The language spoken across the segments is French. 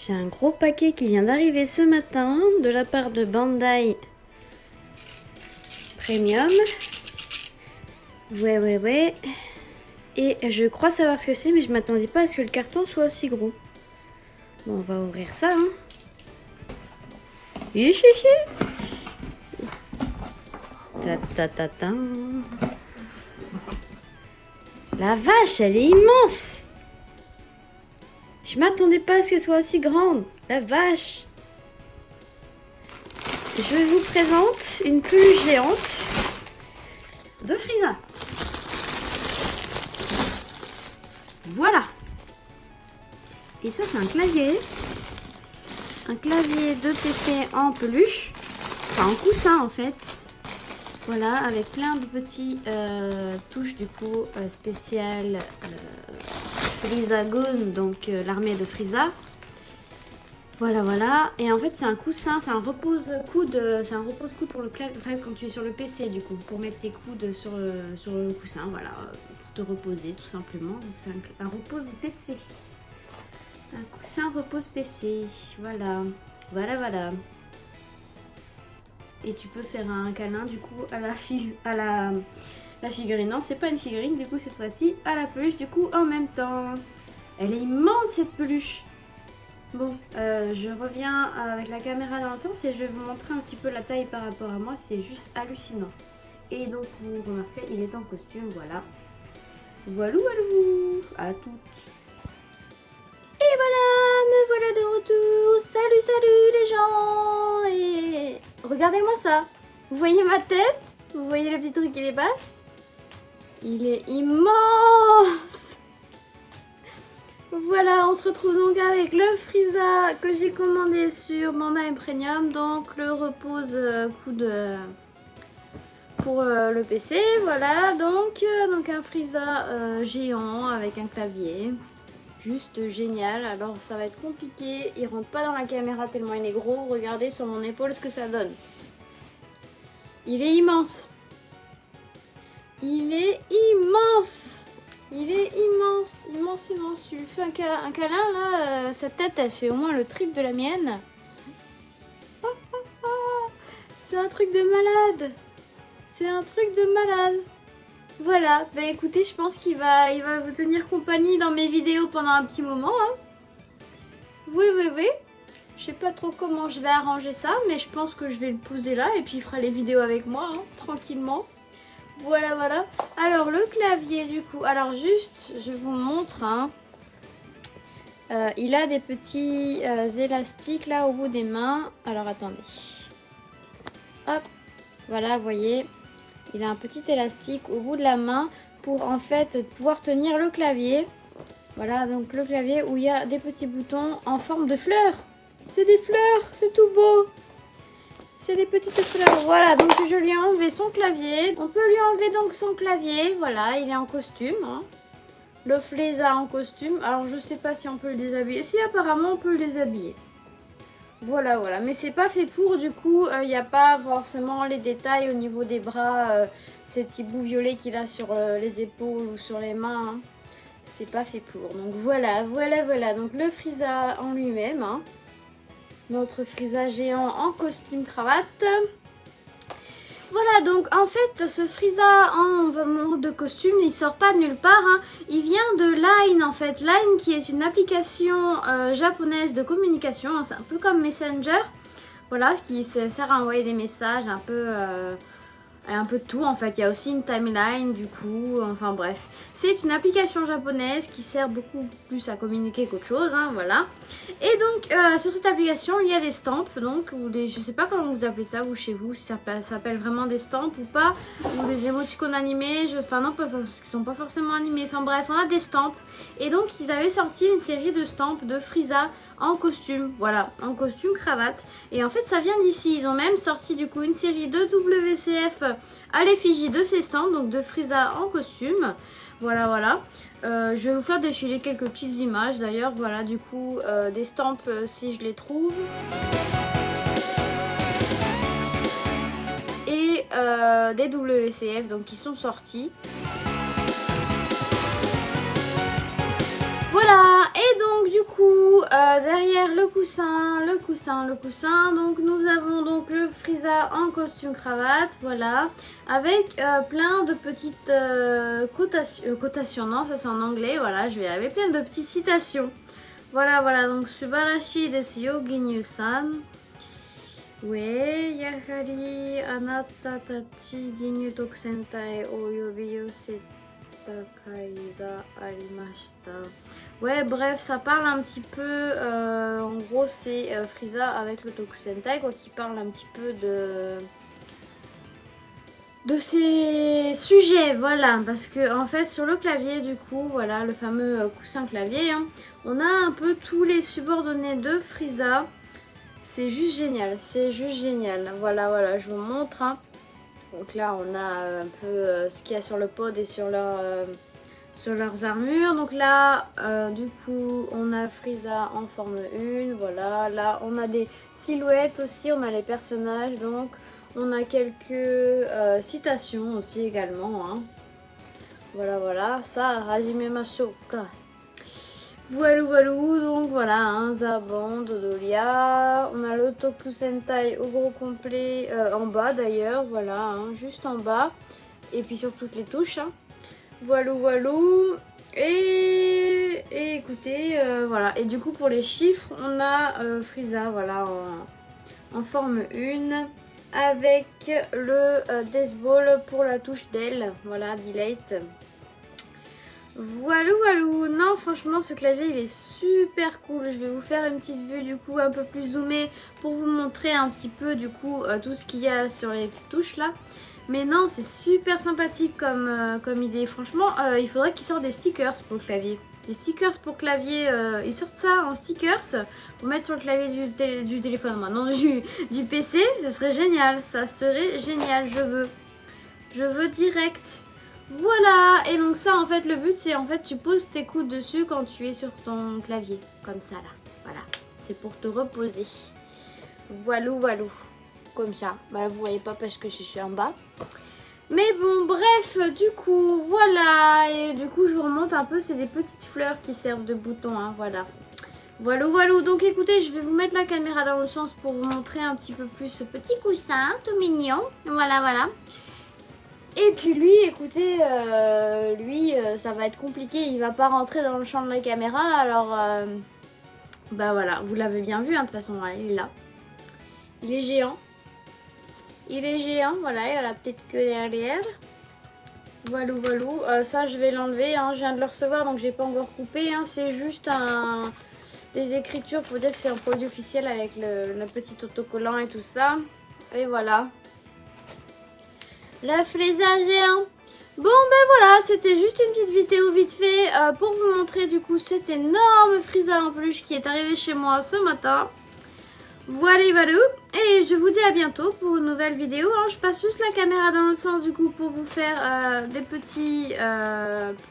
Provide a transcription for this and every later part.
J'ai un gros paquet qui vient d'arriver ce matin de la part de Bandai Premium. Ouais. Et je crois savoir ce que c'est, mais je m'attendais pas à ce que le carton soit aussi gros. Bon, on va ouvrir ça, hein. Ta. La vache, elle est immense. Je m'attendais pas à ce qu'elle soit aussi grande. La vache. Je vous présente une peluche géante de Frieza. Voilà. Et ça, c'est un clavier. Un clavier de PC en peluche. Enfin, en coussin, en fait. Voilà, avec plein de petits touches, du coup, spéciales Frieza-Gun, donc l'armée de Frieza. Voilà. Et en fait, c'est un coussin, c'est un repose-coude. C'est un repose-coude pour le clavier, enfin, quand tu es sur le PC, du coup, pour mettre tes coudes sur le coussin, voilà, pour te reposer, tout simplement. C'est un repose PC. Un coussin repose PC. Voilà. Et tu peux faire un câlin, du coup, à la figurine. Non, c'est pas une figurine, du coup, cette fois-ci, à la peluche, du coup, en même temps. Elle est immense, cette peluche. Bon, je reviens avec la caméra dans le sens et je vais vous montrer un petit peu la taille par rapport à moi. C'est juste hallucinant. Et donc, vous remarquez, il est en costume, voilà. Voilou, à toutes. Et voilà, me voilà de retour. Salut les gens. Et regardez-moi ça. Vous voyez ma tête? Vous voyez le petit truc qui dépasse? Il est immense. Voilà, on se retrouve donc avec le Frieza que j'ai commandé sur Bandai Premium. Donc le repose coude pour le PC. Voilà, donc un Frieza géant avec un clavier. Juste génial. Alors ça va être compliqué. Il rentre pas dans la caméra tellement il est gros. Regardez sur mon épaule ce que ça donne. Il est immense. Il est immense. Il est immense. Je lui fais un câlin là. Sa tête elle fait au moins le triple de la mienne. C'est un truc de malade. Voilà, bah écoutez, je pense qu'il va vous tenir compagnie dans mes vidéos pendant un petit moment. Hein. Oui. Je sais pas trop comment je vais arranger ça, mais je pense que je vais le poser là et puis il fera les vidéos avec moi, hein, tranquillement. Voilà. Alors le clavier du coup, alors juste, je vous montre. Hein. Il a des petits élastiques là au bout des mains. Alors attendez. Hop, voilà, vous voyez. Il a un petit élastique au bout de la main pour en fait pouvoir tenir le clavier. Voilà, donc le clavier où il y a des petits boutons en forme de fleurs. C'est des fleurs, c'est tout beau. C'est des petites fleurs. Voilà, donc je lui ai enlevé son clavier. On peut lui enlever donc son clavier. Voilà, il est en costume. Hein. Le Frieza en costume. Alors je sais pas si on peut le déshabiller. Si, apparemment on peut le déshabiller. Voilà. Mais c'est pas fait pour, du coup, il n'y a pas forcément les détails au niveau des bras, ces petits bouts violets qu'il a sur les épaules ou sur les mains. Hein. C'est pas fait pour. Donc voilà. Donc le Frieza en lui-même. Hein. Notre Frieza géant en costume cravate. Voilà, donc en fait, ce Frieza en mode de costume, il sort pas de nulle part. Hein. Il vient de Line, en fait. Line qui est une application japonaise de communication. Hein. C'est un peu comme Messenger. Voilà, qui sert à envoyer des messages un peu de tout en fait. Il y a aussi une timeline du coup, enfin bref. C'est une application japonaise qui sert beaucoup plus à communiquer qu'autre chose, hein, voilà. Et donc sur cette application il y a des stamps, donc, ou des, je sais pas comment vous appelez ça vous chez vous, si ça s'appelle vraiment des stamps ou pas, ou des émoticônes animés, enfin non, parce qu'ils sont pas forcément animés, enfin bref, on a des stamps. Et donc ils avaient sorti une série de stamps de Frieza en costume, voilà, en costume cravate. Et en fait ça vient d'ici, ils ont même sorti du coup une série de WCF à l'effigie de ces stamps, donc de Frieza en costume. Voilà. Je vais vous faire défiler quelques petites images d'ailleurs, voilà, du coup, des stamps si je les trouve. Et des WCF donc qui sont sortis. Voilà, et donc du coup, derrière le coussin, donc nous avons donc le Frieza en costume cravate, voilà, avec plein de petites cotations, non, ça c'est en anglais, voilà, je vais avec plein de petites citations. Voilà, voilà, donc Subarashi desu yo, Ginyu-san. Ouais, yahari anata tachi Ginyu Tokusentai o yobi yosetai ga arimashita. Ouais, bref, ça parle un petit peu, en gros c'est Frieza avec le Tokusentai, quoi, qui parle un petit peu de ces sujets, voilà, parce que en fait sur le clavier du coup, voilà, le fameux coussin clavier, hein, on a un peu tous les subordonnés de Frieza. C'est juste génial, c'est juste génial. Voilà, voilà, je vous montre, hein. Donc là on a un peu ce qu'il y a sur le pod et sur leurs armures. Donc là du coup on a Frieza en forme 1, voilà. Là on a des silhouettes aussi, on a les personnages, donc on a quelques citations aussi également, hein. Voilà, voilà, ça Hajime Mashoka. Voilou voilou, donc voilà, hein, Zaban, Dodolia, on a le Tokusentai au gros complet en bas d'ailleurs, voilà, hein, juste en bas, et puis sur toutes les touches, hein. Voilou voilou, et écoutez, voilà, et du coup pour les chiffres, on a Frieza, voilà, en forme 1, avec le Death Ball pour la touche d'aile, voilà, Delete. Voilou voilou, non franchement ce clavier il est super cool, je vais vous faire une petite vue du coup un peu plus zoomée pour vous montrer un petit peu du coup tout ce qu'il y a sur les petites touches là. Mais non, c'est super sympathique comme idée, franchement il faudrait qu'ils sortent des stickers pour le clavier. Des stickers pour clavier, ils sortent ça en stickers pour mettre sur le clavier du téléphone, maintenant du PC, ça serait génial, je veux direct. Voilà, et donc ça en fait le but c'est en fait tu poses tes coudes dessus quand tu es sur ton clavier, comme ça là, voilà, c'est pour te reposer. Voilou voilou, comme ça, bah vous voyez pas parce que je suis en bas. Mais bon bref, du coup voilà, et du coup je vous remonte un peu, c'est des petites fleurs qui servent de boutons, hein, voilà. Voilou voilou, donc écoutez je vais vous mettre la caméra dans le sens pour vous montrer un petit peu plus ce petit coussin tout mignon, voilà voilà. Et puis lui, écoutez, ça va être compliqué, il va pas rentrer dans le champ de la caméra, alors bah voilà, vous l'avez bien vu, hein, de toute façon, ouais, il est là. Il est géant. Il est géant, voilà, il a la petite queue derrière. Voilou voilou, ça je vais l'enlever, hein, je viens de le recevoir donc j'ai pas encore coupé, hein, c'est juste des écritures pour dire que c'est un produit officiel avec le petit autocollant et tout ça. Et voilà. La Frieza géant. Bon ben voilà, c'était juste une petite vidéo vite fait pour vous montrer du coup cet énorme Frieza en peluche qui est arrivé chez moi ce matin. Voilà, voilà. Et je vous dis à bientôt pour une nouvelle vidéo, hein. Je passe juste la caméra dans le sens du coup pour vous faire des petits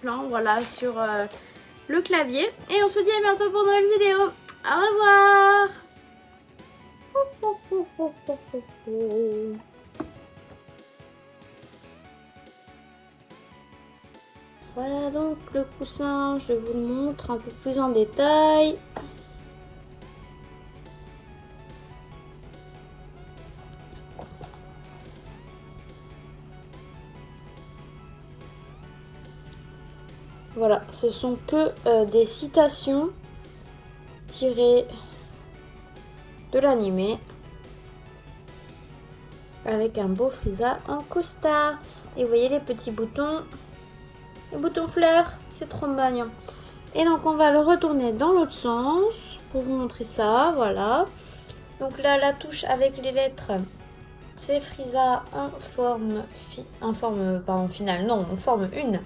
plans, voilà, sur le clavier. Et on se dit à bientôt pour une nouvelle vidéo. Au revoir. Voilà donc le coussin, je vous le montre un peu plus en détail. Voilà, ce sont que des citations tirées de l'animé avec un beau Frieza en costard. Et vous voyez les petits boutons. Les boutons fleurs, c'est trop mignon. Et donc on va le retourner dans l'autre sens pour vous montrer ça, voilà. Donc là la touche avec les lettres, c'est Frieza en forme finale, non, en forme 1.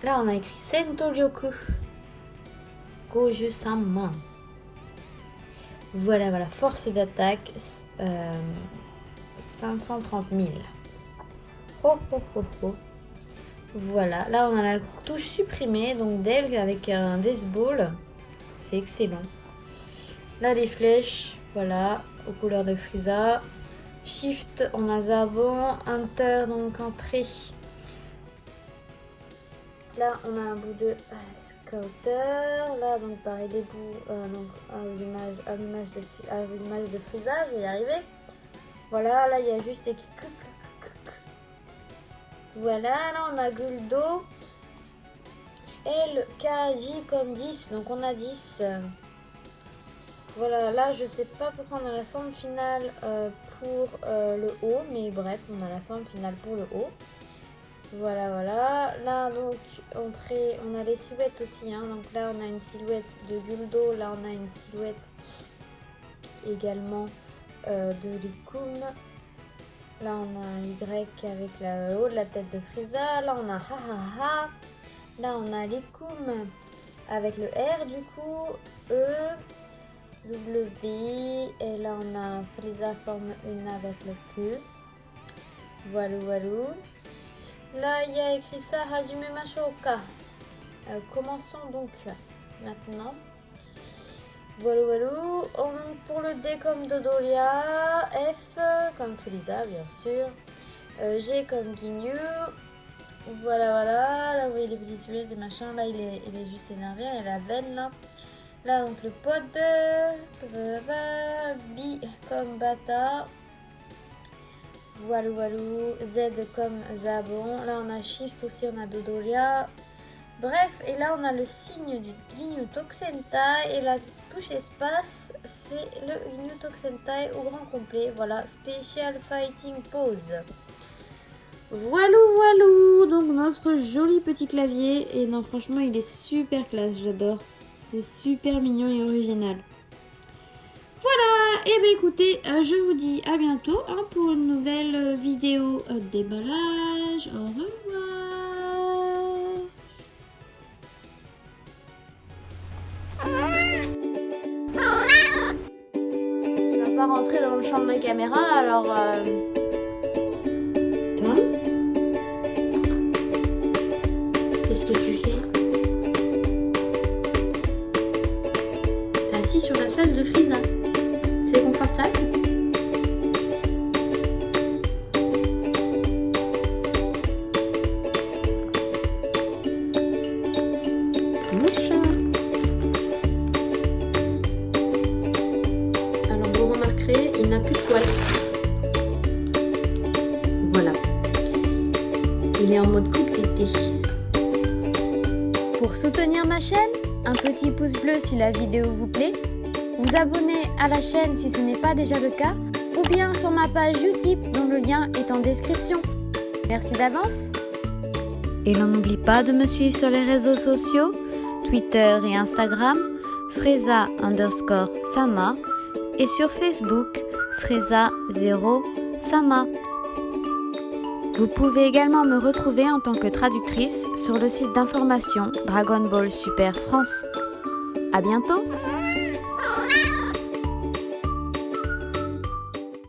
Là on a écrit Sento Ryoku Goju Sanman. Voilà, voilà, force d'attaque 530 000. Oh, oh, oh, oh. Voilà, là on a la touche supprimée, donc d'elle avec un Death Ball. C'est excellent. Là les flèches, voilà, aux couleurs de Frieza. Shift, on a Zaban. Enter, donc entrée. Là on a un bout de Scouter. Là, donc pareil, des bouts donc, à l'image de Frieza, je vais y arriver. Voilà, là il y a juste écrit. Voilà, là on a Guldo. L, K, J comme 10, donc on a 10. Voilà, là je sais pas pourquoi on a la forme finale pour le haut, mais bref, on a la forme finale pour le haut. Voilà, voilà. Là donc on a les silhouettes aussi, hein. Donc là on a une silhouette de Guldo, là on a une silhouette également de Licum. Là on a un Y avec le haut de la tête de Frieza. Là on a Ha. Là on a Licum avec le R du coup, E, W, et là on a Frieza forme 1 avec le Q. Voilà, voilà. Là il y a écrit ça, Hajime Mashoka. Commençons donc maintenant. Voilà, voilà. Pour le D comme Dodoria, F comme Frieza bien sûr, G comme Ginyu. Voilà, voilà, là vous voyez les petits yeux, des machins, là il est juste énervé, il y a la veine là. Là donc le pod, B comme Bata. Voilà, voilà, Z comme Zabon. Là on a Shift aussi, on a Dodoria. Bref, et là on a le signe du Ginyu Tokusentai et la touche espace, c'est le Ginyu Tokusentai au grand complet. Voilà, Special Fighting Pose. Voilà, voilà, donc notre joli petit clavier. Et non, franchement, il est super classe, j'adore. C'est super mignon et original. Voilà, et bien écoutez, je vous dis à bientôt hein, pour une nouvelle vidéo déballage. Au revoir. Je vais pas rentrer dans le champ de ma caméra, alors... Qu'est-ce que tu fais? T'es assis sur la face de Frieza. C'est confortable? Mouche. Alors vous remarquerez, il n'a plus de poils. Voilà. Il est en mode complété. Pour soutenir ma chaîne, un petit pouce bleu si la vidéo vous plaît, vous abonner à la chaîne si ce n'est pas déjà le cas, ou bien sur ma page Utip dont le lien est en description. Merci d'avance. Et l'on n'oublie pas de me suivre sur les réseaux sociaux, Twitter et Instagram, Freza_Sama, et sur Facebook, Freza0Sama. Vous pouvez également me retrouver en tant que traductrice sur le site d'information Dragon Ball Super France. À bientôt!